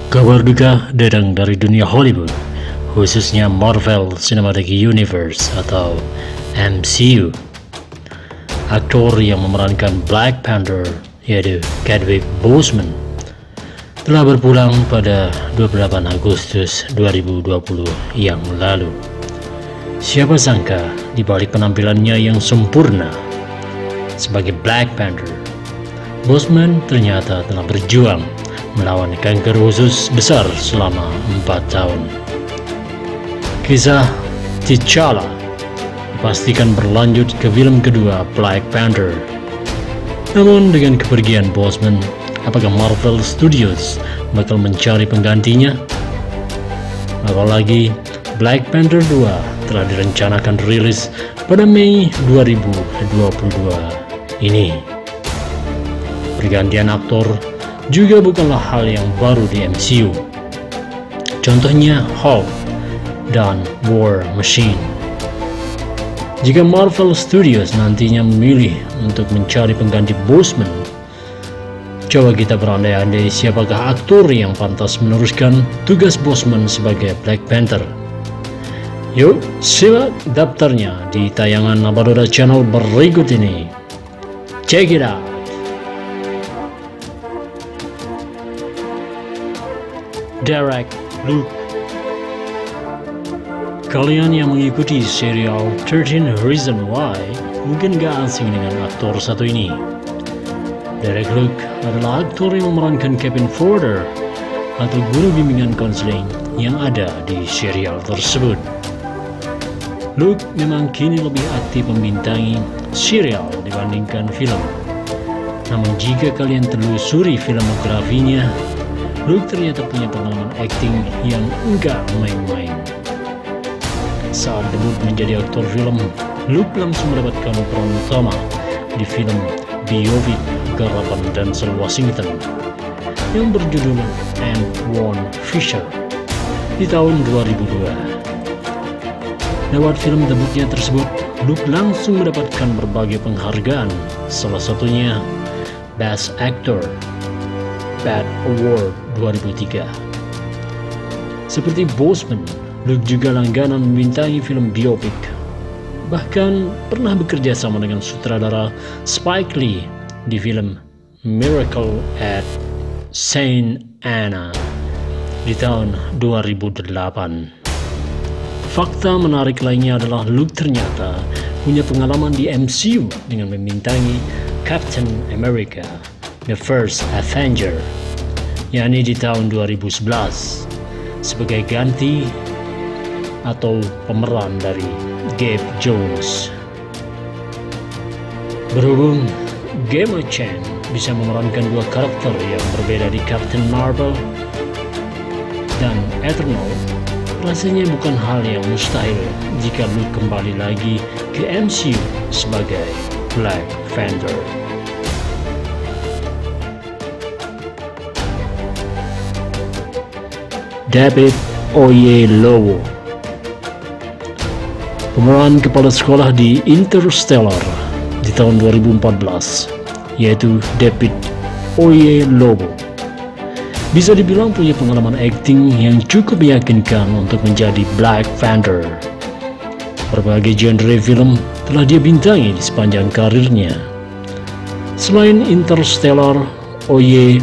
Kabar duka datang dari dunia Hollywood, khususnya Marvel Cinematic Universe atau MCU. Aktor yang memerankan Black Panther, yaitu Chadwick Boseman, telah berpulang pada 28 Agustus 2020 yang lalu. Siapa sangka di balik penampilannya yang sempurna sebagai Black Panther, Boseman ternyata telah berjuang melawan kanker usus besar selama 4 tahun. Kisah T'Challa dipastikan berlanjut ke film kedua Black Panther. Namun dengan kepergian Boseman, apakah Marvel Studios bakal mencari penggantinya? Apalagi Black Panther 2 telah direncanakan rilis pada Mei 2022 ini. Pergantian aktor juga bukanlah hal yang baru di MCU. Contohnya Hulk dan War Machine. Jika Marvel Studios nantinya memilih untuk mencari pengganti Boseman, coba kita berandai-andai siapakah aktor yang pantas meneruskan tugas Boseman sebagai Black Panther. Yuk, simak daftarnya di tayangan Nabadoda Channel berikut ini. Check it out! Derek Luke. Kalian yang mengikuti serial 13 Reasons Why mungkin gak asing dengan aktor satu ini. Derek Luke adalah aktor yang memerankan Kevin Porter atau guru bimbingan konseling yang ada di serial tersebut. Luke memang kini lebih aktif membintangi serial dibandingkan film. Namun jika kalian telusuri filmografinya, Luke ternyata punya pengalaman akting yang enggak main-main. Saat debut menjadi aktor film, Luke langsung mendapatkan peran utama di film biopic garapan Denzel Washington yang berjudul And One Fisher di tahun 2002. Lewat film debutnya tersebut, Luke langsung mendapatkan berbagai penghargaan, salah satunya Best Actor BAFTA Award 2003. Seperti Boseman, Luke juga langganan membintangi film biopik. Bahkan pernah bekerja sama dengan sutradara Spike Lee di film Miracle at St. Anna di tahun 2008. Fakta menarik lainnya adalah Luke ternyata punya pengalaman di MCU dengan membintangi Captain America The First Avenger, yakni di tahun 2011 sebagai ganti atau pemeran dari Gabe Jones. Berhubung Gemma Chan bisa memerankan dua karakter yang berbeda di Captain Marvel dan Eternal, rasanya bukan hal yang mustahil jika Luke kembali lagi ke MCU sebagai Black Panther. David Oyelowo, pemeran kepala sekolah di Interstellar di tahun 2014, yaitu David Oyelowo, bisa dibilang punya pengalaman akting yang cukup meyakinkan untuk menjadi Black Panther. Berbagai genre film telah dia bintangi di sepanjang karirnya. Selain Interstellar, Oye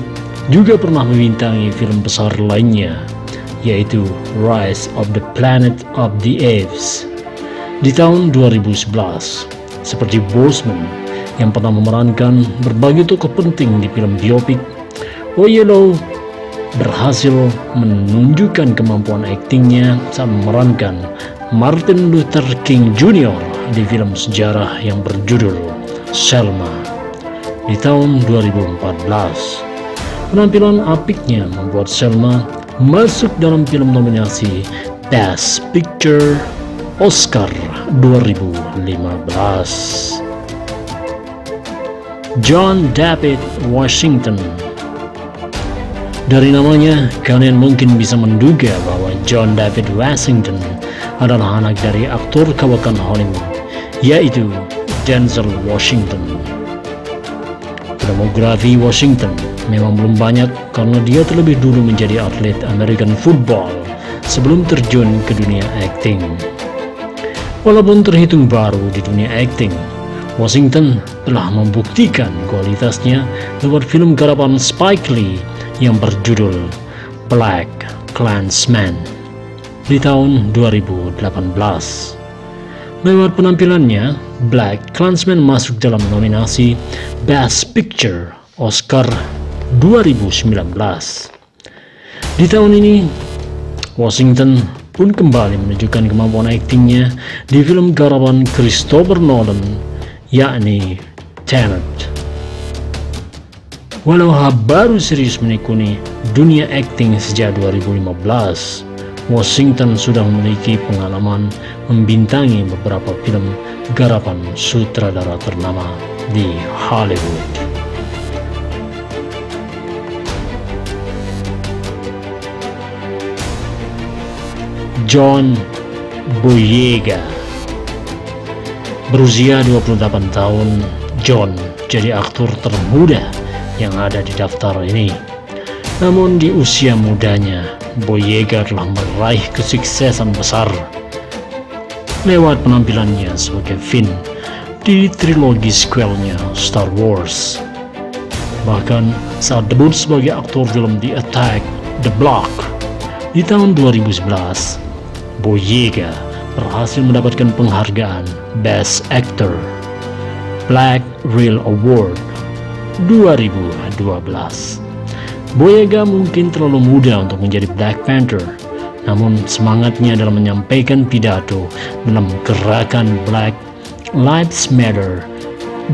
juga pernah membintangi film besar lainnya, yaitu Rise of the Planet of the Apes di tahun 2011. Seperti Boseman yang pernah memerankan berbagai tokoh penting di film biopik, Oyelowo berhasil menunjukkan kemampuan aktingnya saat memerankan Martin Luther King Jr. di film sejarah yang berjudul Selma di tahun 2014. Penampilan apiknya membuat Selma masuk dalam film nominasi Best Picture Oscar 2015. John David Washington. Dari namanya, kalian mungkin bisa menduga bahwa John David Washington adalah anak dari aktor kawakan Hollywood, yaitu Denzel Washington. Filmografi Washington memang belum banyak karena dia terlebih dulu menjadi atlet American football sebelum terjun ke dunia akting. Walaupun terhitung baru di dunia akting, Washington telah membuktikan kualitasnya lewat film garapan Spike Lee yang berjudul Black Klansman di tahun 2018. Lewat penampilannya, Black Klansman masuk dalam nominasi Best Picture Oscar 2019. Di tahun ini, Washington pun kembali menunjukkan kemampuan aktingnya di film garapan Christopher Nolan, yakni Tenet. Walau baru serius menekuni dunia akting sejak 2015, Washington sudah memiliki pengalaman membintangi beberapa film garapan sutradara ternama di Hollywood. John Boyega. Berusia 28 tahun, John jadi aktor termuda yang ada di daftar ini. Namun di usia mudanya, Boyega telah meraih kesuksesan besar lewat penampilannya sebagai Finn di trilogi sequelnya Star Wars. Bahkan saat debut sebagai aktor film The Attack the Block di tahun 2011, Boyega berhasil mendapatkan penghargaan Best Actor Black Reel Award 2012. Boyega mungkin terlalu muda untuk menjadi Black Panther, namun semangatnya dalam menyampaikan pidato dalam gerakan Black Lives Matter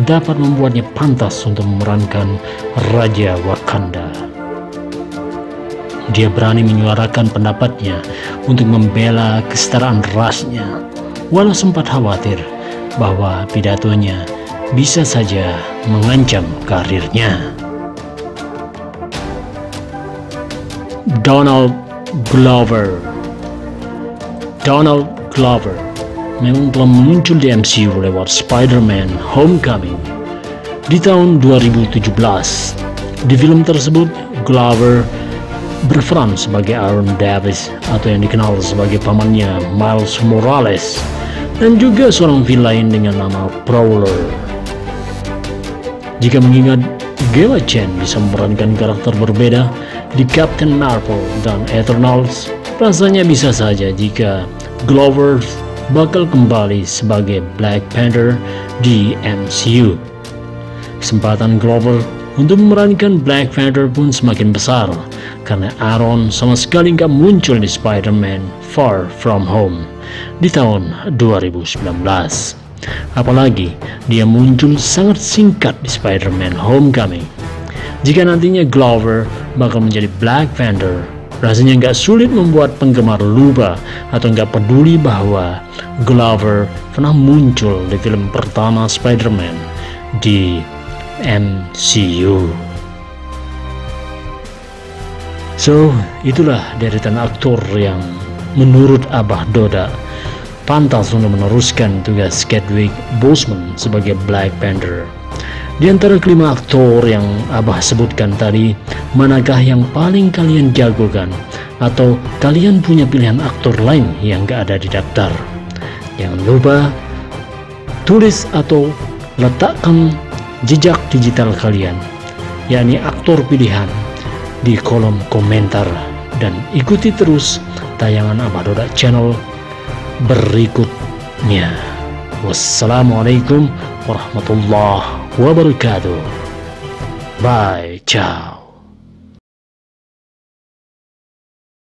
dapat membuatnya pantas untuk memerankan Raja Wakanda. Dia berani menyuarakan pendapatnya untuk membela kesetaraan rasnya, walau sempat khawatir bahwa pidatonya bisa saja mengancam karirnya. Donald Glover. Donald Glover memang telah muncul di MCU lewat Spider-Man Homecoming di tahun 2017. Di film tersebut, Glover berperan sebagai Aaron Davis atau yang dikenal sebagai pamannya Miles Morales, dan juga seorang villain dengan nama Prowler. Jika mengingat Gemma Chan bisa memerankan karakter berbeda di Captain Marvel dan Eternals, rasanya bisa saja jika Glover bakal kembali sebagai Black Panther di MCU. Kesempatan Glover untuk memerankan Black Panther pun semakin besar karena Aaron sama sekali nggak muncul di Spider-Man Far From Home di tahun 2019. Apalagi dia muncul sangat singkat di Spider-Man Homecoming. Jika nantinya Glover bakal menjadi Black Panther, rasanya nggak sulit membuat penggemar lupa atau nggak peduli bahwa Glover pernah muncul di film pertama Spider-Man di MCU. So, itulah deretan aktor yang menurut Abah Doda pantas untuk meneruskan tugas Chadwick Boseman sebagai Black Panther. Di antara kelima aktor yang Abah sebutkan tadi, manakah yang paling kalian jagokan? Atau kalian punya pilihan aktor lain yang gak ada di daftar? Jangan lupa tulis atau letakkan jejak digital kalian, yakni aktor pilihan, di kolom komentar, dan ikuti terus tayangan Abah Doda channel berikutnya. Wassalamualaikum warahmatullahi wabarakatuh. Bye, ciao.